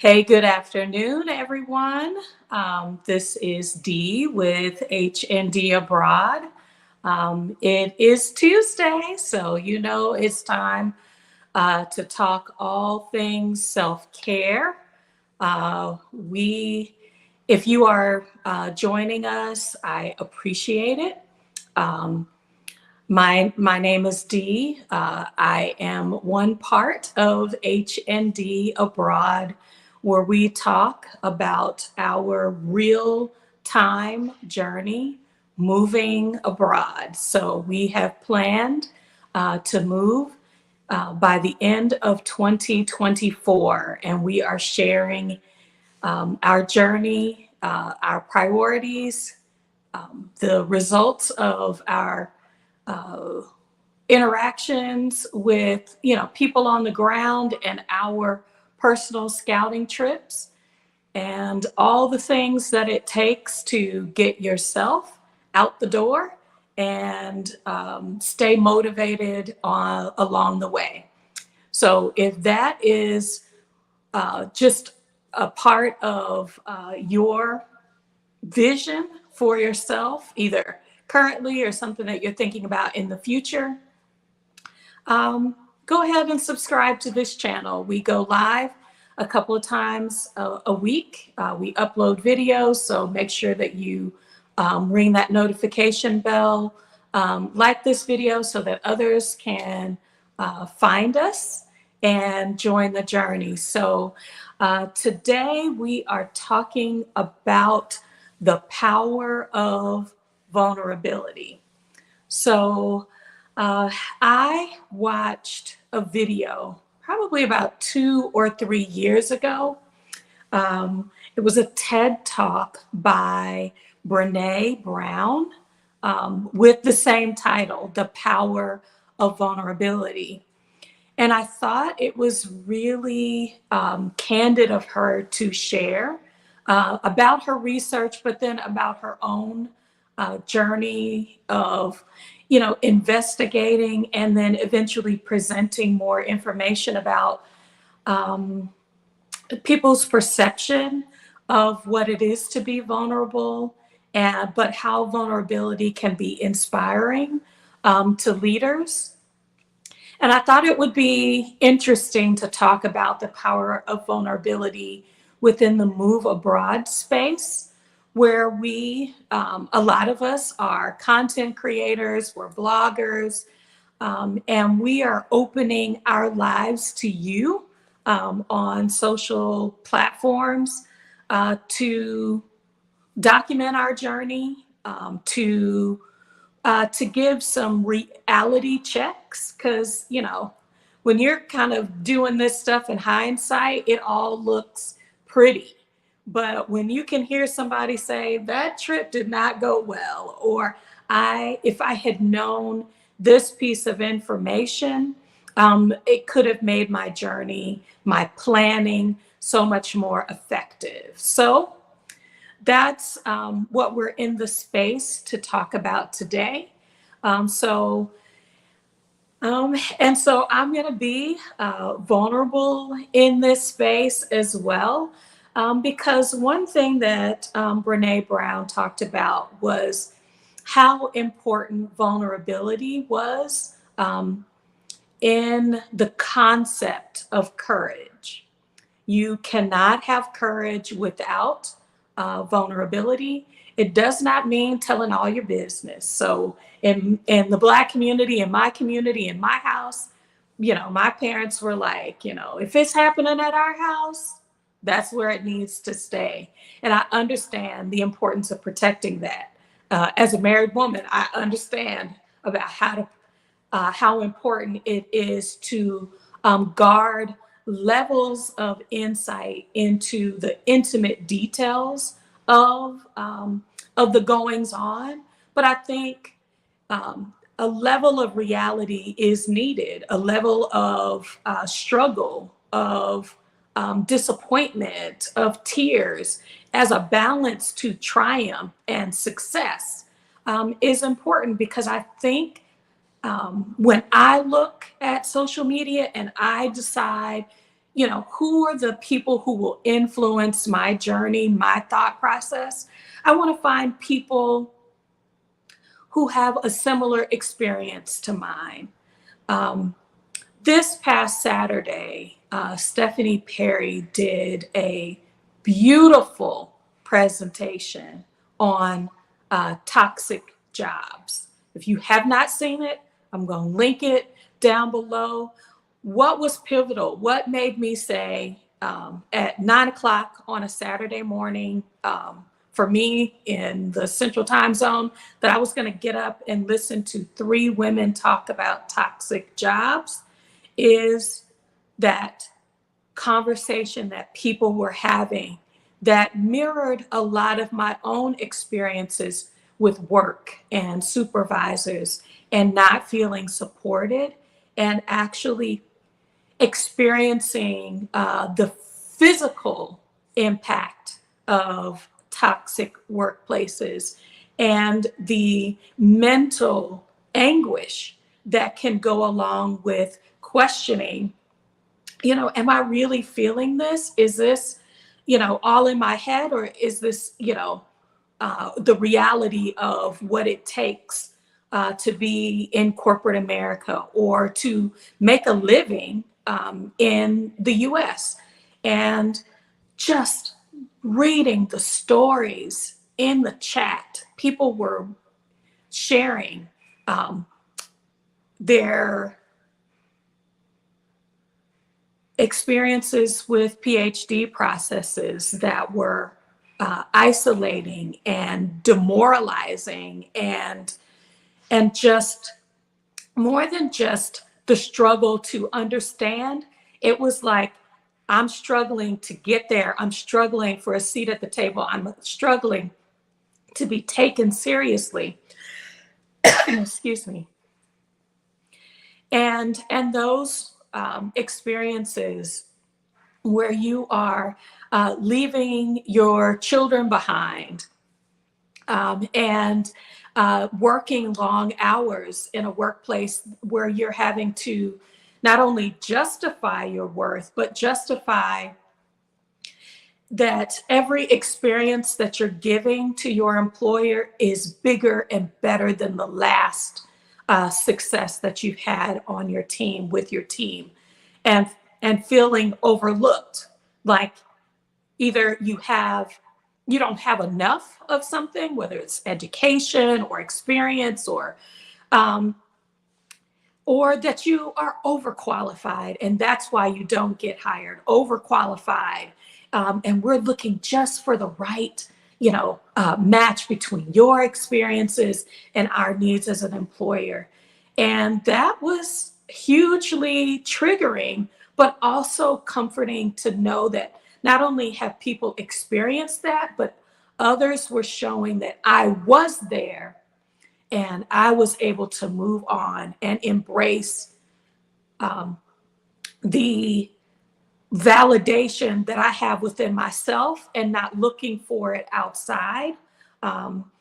Hey, good afternoon, everyone. This is Dee with HND Abroad. It is Tuesday, so it's time to talk all things self-care. We, if you are joining us, I appreciate it. Um, my name is Dee. I am one part of HND Abroad, where we talk about our real time journey moving abroad. So we have planned to move by the end of 2024, and we are sharing our journey, our priorities, the results of our uh, interactions with people on the ground and our personal scouting trips and all the things that it takes to get yourself out the door and stay motivated along the way. So if that is just a part of your vision for yourself, either currently or something that you're thinking about in the future, go ahead and subscribe to this channel. We go live a couple of times a week. We upload videos, so make sure that you ring that notification bell, like this video so that others can find us and join the journey. So today we are talking about the power of vulnerability. So I watched a video probably about 2 or 3 years ago. It was a TED Talk by Brene Brown with the same title, The Power of Vulnerability. And I thought it was really candid of her to share about her research, but then about her own journey of, investigating and then eventually presenting more information about people's perception of what it is to be vulnerable, and but how vulnerability can be inspiring to leaders. And I thought it would be interesting to talk about the power of vulnerability within the move abroad space, where a lot of us are content creators, we're bloggers, and we are opening our lives to you on social platforms to document our journey, to give some reality checks, because when you're kind of doing this stuff in hindsight, it all looks pretty. But when you can hear somebody say that trip did not go well, or if I had known this piece of information, it could have made my journey, my planning, so much more effective. So that's what we're in the space to talk about today. Um, so, and so I'm going to be vulnerable in this space as well, because one thing that Brene Brown talked about was how important vulnerability was in the concept of courage. You cannot have courage without vulnerability. It does not mean telling all your business. So in the Black community, in my house, my parents were like, if it's happening at our house, that's where it needs to stay. And I understand the importance of protecting that. As a married woman, I understand about how important it is to guard levels of insight into the intimate details of the goings on. But I think a level of reality is needed, a level of struggle, of disappointment, of tears, as a balance to triumph and success is important, because I think when I look at social media and I decide, who are the people who will influence my journey, my thought process? I want to find people who have a similar experience to mine. Um, this past Saturday, Stephanie Perry did a beautiful presentation on toxic jobs. If you have not seen it, I'm going to link it down below. What was pivotal? What made me say at 9 o'clock on a Saturday morning, for me in the Central Time Zone, that I was going to get up and listen to three women talk about toxic jobs, is that conversation that people were having that mirrored a lot of my own experiences with work and supervisors and not feeling supported, and actually experiencing the physical impact of toxic workplaces and the mental anguish that can go along with questioning, am I really feeling this? Is this, all in my head, or is this, the reality of what it takes to be in corporate America or to make a living in the US? And just reading the stories in the chat, people were sharing their experiences with PhD processes that were isolating and demoralizing, and just more than just the struggle to understand. It was like, I'm struggling to get there. I'm struggling for a seat at the table. I'm struggling to be taken seriously. Excuse me. And those experiences where you are leaving your children behind, and working long hours in a workplace where you're having to not only justify your worth, but justify that every experience that you're giving to your employer is bigger and better than the last success that you've had on your team, with your team, and feeling overlooked, like either you don't have enough of something, whether it's education or experience, or that you are overqualified and that's why you don't get hired. Overqualified, and we're looking just for the right match between your experiences and our needs as an employer. And that was hugely triggering, but also comforting to know that not only have people experienced that, but others were showing that I was there and I was able to move on and embrace the validation that I have within myself and not looking for it outside, from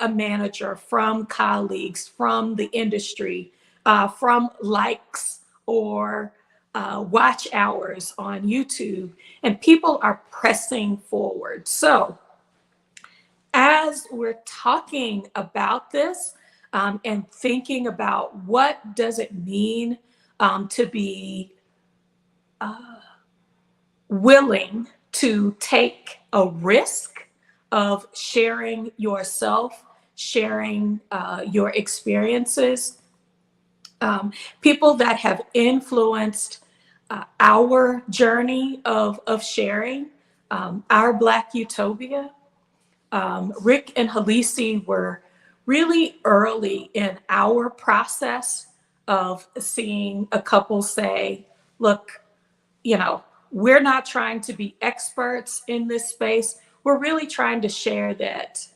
a manager, from colleagues, from the industry, from likes or watch hours on YouTube. And people are pressing forward. So as we're talking about this, and thinking about what does it mean to be willing to take a risk of sharing yourself, sharing your experiences, people that have influenced our journey of sharing, our Black Utopia. Rick and Halisi were really early in our process of seeing a couple say, look, we're not trying to be experts in this space. We're really trying to share that,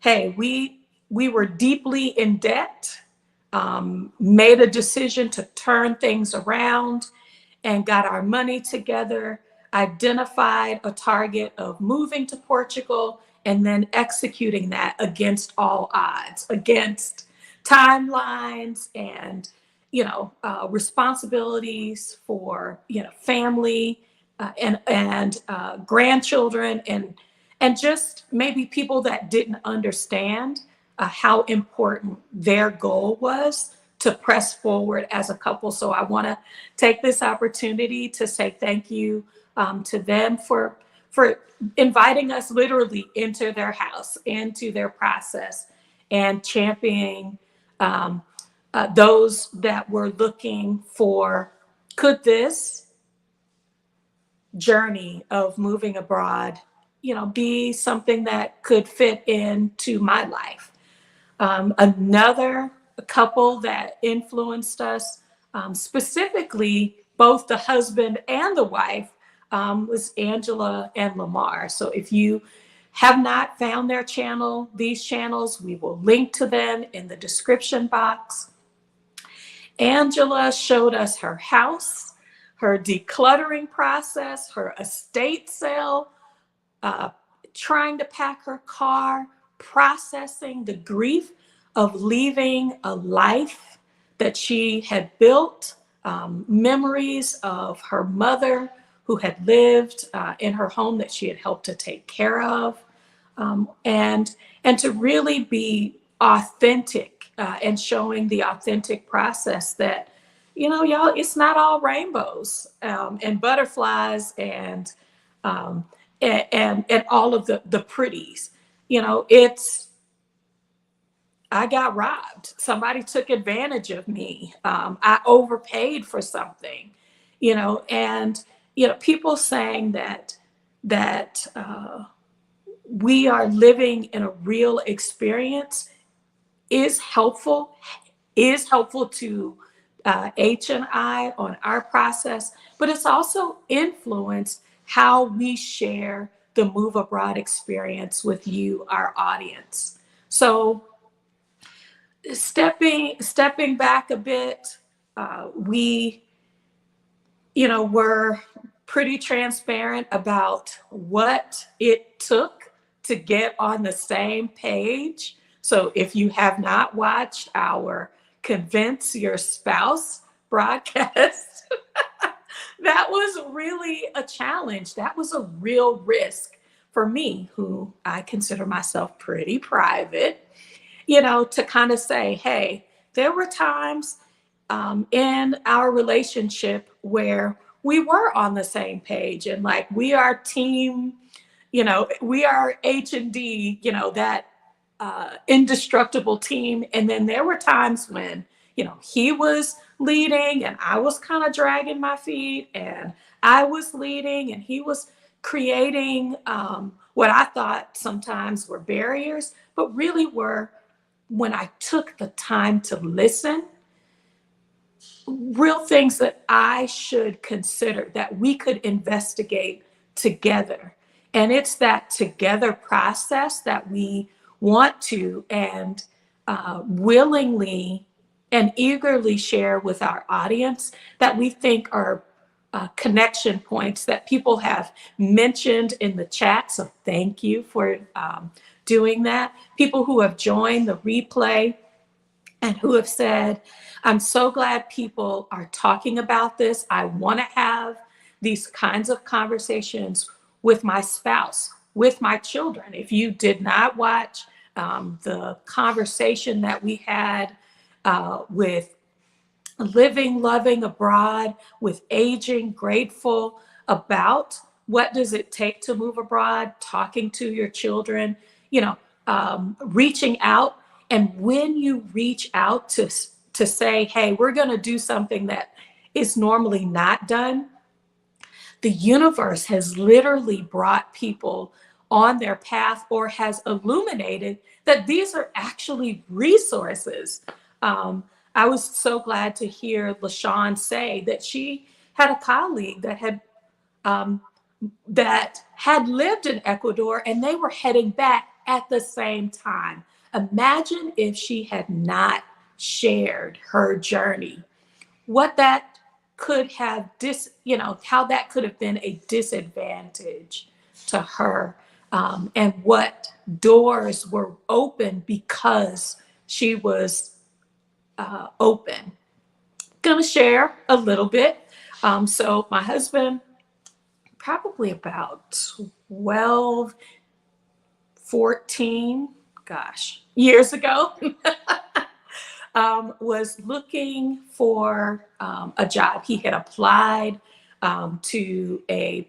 hey, we were deeply in debt, made a decision to turn things around and got our money together, identified a target of moving to Portugal, and then executing that against all odds, against timelines and responsibilities for, family, and grandchildren, and just maybe people that didn't understand how important their goal was to press forward as a couple. So I want to take this opportunity to say thank you to them for inviting us literally into their house, into their process, and championing those that were looking for, could this journey of moving abroad, be something that could fit into my life. Another couple that influenced us, specifically both the husband and the wife, was Angela and Lamar. So if you have not found their channel, these channels, we will link to them in the description box. Angela showed us her house, her decluttering process, her estate sale, trying to pack her car, processing the grief of leaving a life that she had built, memories of her mother who had lived in her home that she had helped to take care of, and to really be authentic, and showing the authentic process that, y'all, it's not all rainbows and butterflies and all of the pretties. It's, I got robbed. Somebody took advantage of me. I overpaid for something, and people saying that we are living in a real experience is helpful to H and I on our process, but it's also influenced how we share the Move Abroad experience with you, our audience. So stepping back a bit, we, were pretty transparent about what it took to get on the same page. So if you have not watched our Convince Your Spouse broadcast, that was really a challenge. That was a real risk for me, who I consider myself pretty private, to kind of say, hey, there were times in our relationship where we were on the same page, and like, we are team, we are H&D, that indestructible team. And then there were times when, he was leading and I was kind of dragging my feet, and I was leading and he was creating what I thought sometimes were barriers, but really were, when I took the time to listen, real things that I should consider, that we could investigate together. And it's that together process that we want to and willingly and eagerly share with our audience, that we think are connection points that people have mentioned in the chat. So thank you for doing that. People who have joined the replay and who have said, I'm so glad people are talking about this. I want to have these kinds of conversations with my spouse, with my children. If you did not watch the conversation that we had with Living, Loving Abroad, with Aging Grateful, about what does it take to move abroad, talking to your children, reaching out. And when you reach out to say, hey, we're going to do something that is normally not done, the universe has literally brought people on their path, or has illuminated that these are actually resources. I was so glad to hear LaShawn say that she had a colleague that had lived in Ecuador, and they were heading back at the same time. Imagine if she had not shared her journey, what that could have how that could have been a disadvantage to her, and what doors were open because she was open. going to share a little bit. So my husband, probably about 12, 14, gosh, years ago, was looking for a job. He had applied to a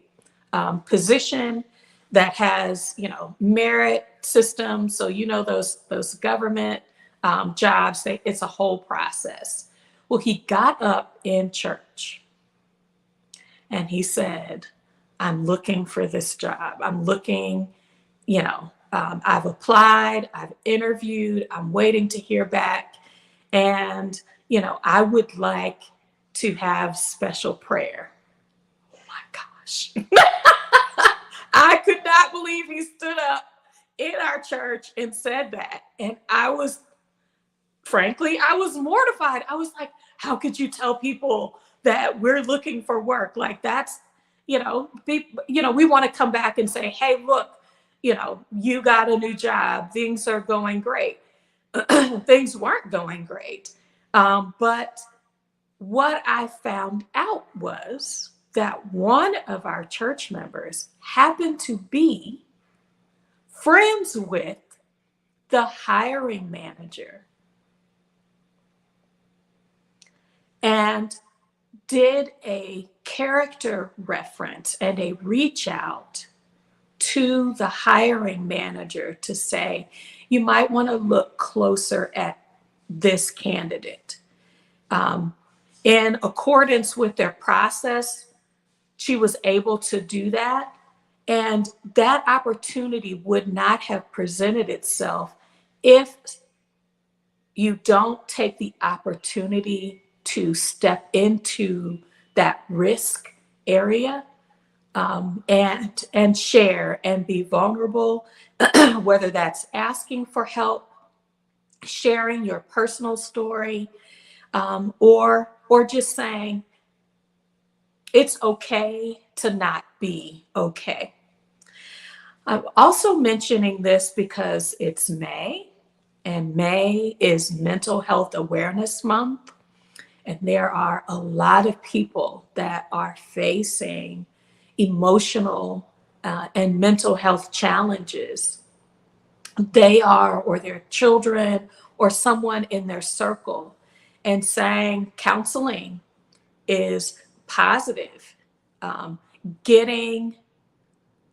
position that has, merit system. So, those government jobs, it's a whole process. Well, he got up in church and he said, I'm looking for this job. I'm looking, I've applied, I've interviewed, I'm waiting to hear back. And, I would like to have special prayer. Oh my gosh. I could not believe he stood up in our church and said that. And frankly, I was mortified. I was like, how could you tell people that we're looking for work? Like that's, we want to come back and say, hey, look, you got a new job. Things are going great. Things weren't going great. But what I found out was that one of our church members happened to be friends with the hiring manager and did a character reference and a reach out to the hiring manager to say, you might want to look closer at this candidate. In accordance with their process, she was able to do that. And that opportunity would not have presented itself if you don't take the opportunity to step into that risk area and share and be vulnerable, whether that's asking for help, sharing your personal story, or just saying it's okay to not be okay. I'm also mentioning this because it's May, and May is Mental Health Awareness Month. And there are a lot of people that are facing emotional and mental health challenges. They are, or their children, or someone in their circle, and saying counseling is positive. Getting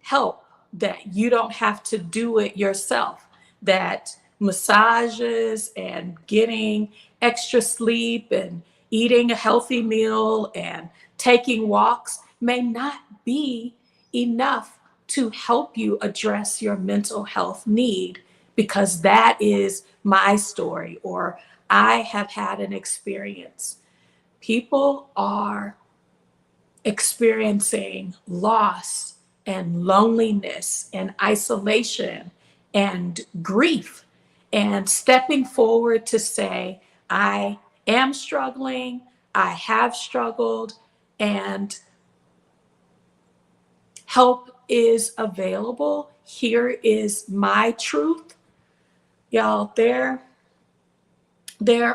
help, that you don't have to do it yourself, that massages and getting extra sleep and eating a healthy meal and taking walks may not be enough to help you address your mental health need, because that is my story, or I have had an experience. People are experiencing loss and loneliness and isolation and grief, and stepping forward to say, I am struggling, I have struggled, and help is available. Here is my truth. Y'all, there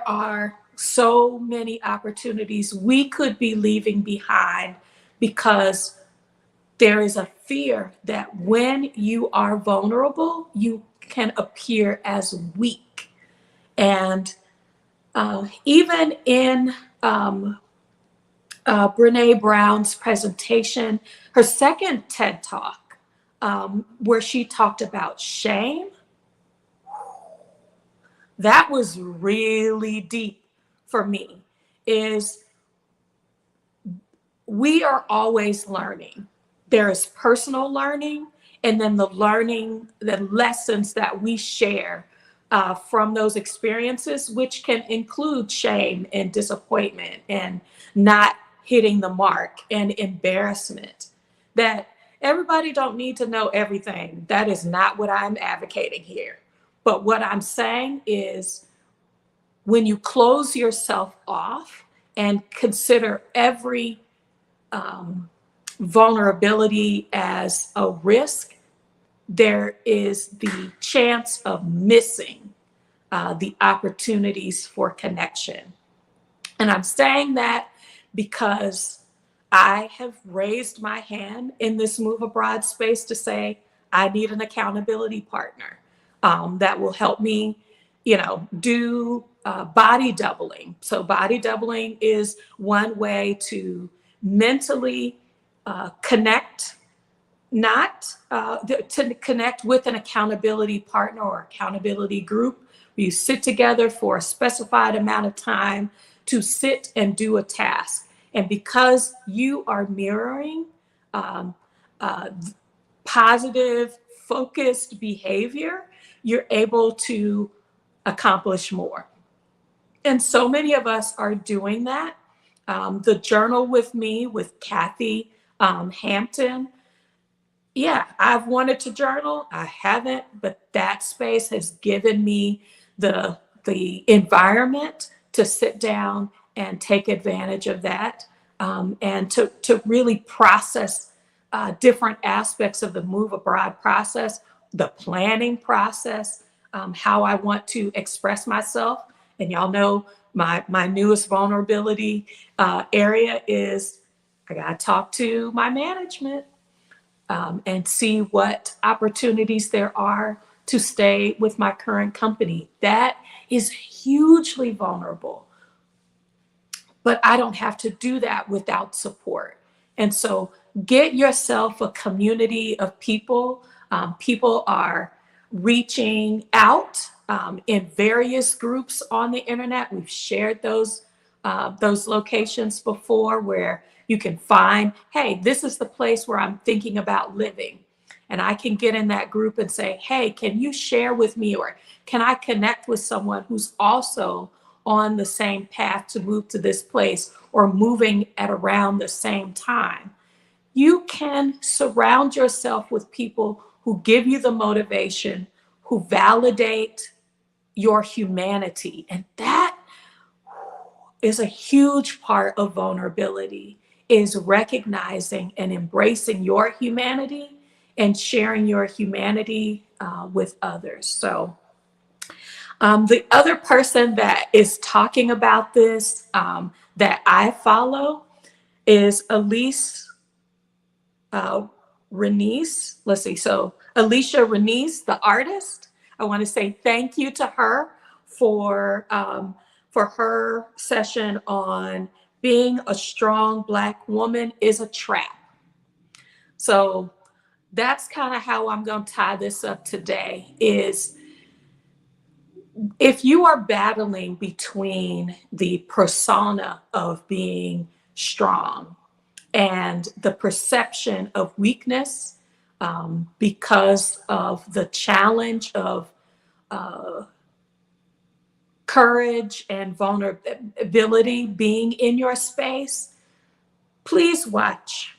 are so many opportunities we could be leaving behind because there is a fear that when you are vulnerable, you can appear as weak. And even in Brene Brown's presentation, her second TED Talk, where she talked about shame, that was really deep for me, is we are always learning. There is personal learning, and then the learning, the lessons that we share from those experiences, which can include shame and disappointment and not hitting the mark and embarrassment. That everybody don't need to know everything. That is not what I'm advocating here. But what I'm saying is, when you close yourself off and consider every vulnerability as a risk, there is the chance of missing the opportunities for connection. And I'm saying that because I have raised my hand in this Move Abroad space to say, I need an accountability partner that will help me, do body doubling. So body doubling is one way to mentally connect, not to connect with an accountability partner or accountability group. You sit together for a specified amount of time to sit and do a task. And because you are mirroring um, uh, positive, focused behavior, you're able to accomplish more. And so many of us are doing that. The Journal with Me with Kathy Hampton. Yeah, I've wanted to journal. I haven't, but that space has given me the environment to sit down and take advantage of that, and to really process different aspects of the Move Abroad process, the planning process, how I want to express myself. And y'all know my newest vulnerability area is I got to talk to my management and see what opportunities there are to stay with my current company. That is hugely vulnerable, but I don't have to do that without support. And so get yourself a community of people. People are reaching out in various groups on the internet. We've shared those locations before where you can find, hey, this is the place where I'm thinking about living. And I can get in that group and say, hey, can you share with me, or can I connect with someone who's also on the same path to move to this place or moving at around the same time? You can surround yourself with people who give you the motivation, who validate your humanity. And that is a huge part of vulnerability, is recognizing and embracing your humanity and sharing your humanity with others. So the other person that is talking about this that I follow is Renece. Let's see. So Alicia Renece, the artist. I want to say thank you to her for her session on being a strong Black woman is a trap. So that's kind of how I'm going to tie this up today. Is if you are battling between the persona of being strong and the perception of weakness because of the challenge of courage and vulnerability being in your space, please watch.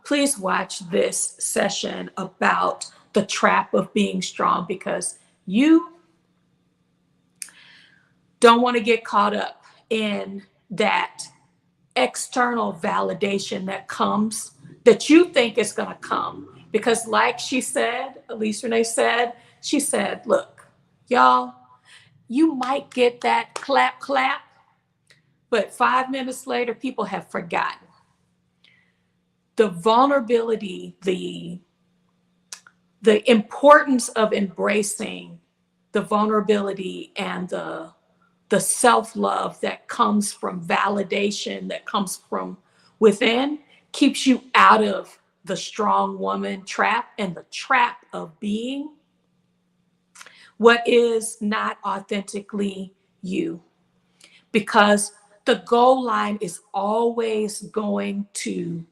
Please watch this session about the trap of being strong, because you don't want to get caught up in that external validation that you think is going to come. Because like she said, Elise Renee said, she said, look, y'all, you might get that clap, clap, but 5 minutes later, people have forgotten. The vulnerability, the importance of embracing the vulnerability and the self-love that comes from validation, that comes from within, keeps you out of the strong woman trap and the trap of being what is not authentically you. Because the goal line is always going to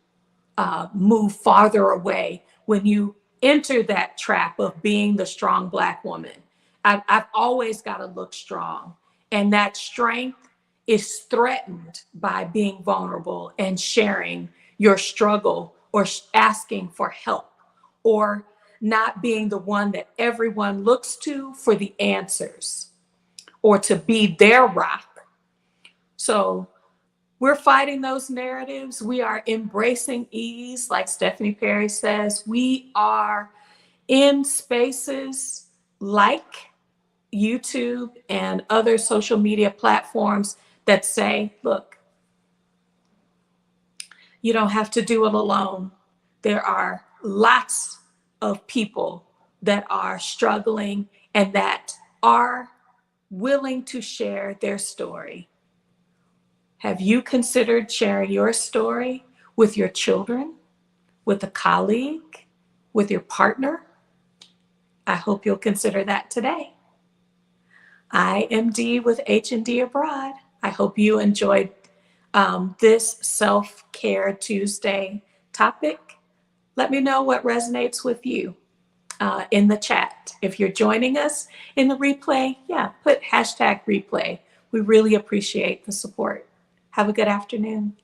move farther away when you enter that trap of being the strong Black woman. I've always got to look strong. And that strength is threatened by being vulnerable and sharing your struggle or asking for help or not being the one that everyone looks to for the answers or to be their rock. So we're fighting those narratives. We are embracing ease, like Stephanie Perry says. We are in spaces like YouTube and other social media platforms that say, look, you don't have to do it alone. There are lots of people that are struggling and that are willing to share their story. Have you considered sharing your story with your children, with a colleague, with your partner? I hope you'll consider that today. I am Dee with H&D Abroad. I hope you enjoyed this Self-Care Tuesday topic. Let me know what resonates with you in the chat. If you're joining us in the replay, put hashtag replay. We really appreciate the support. Have a good afternoon.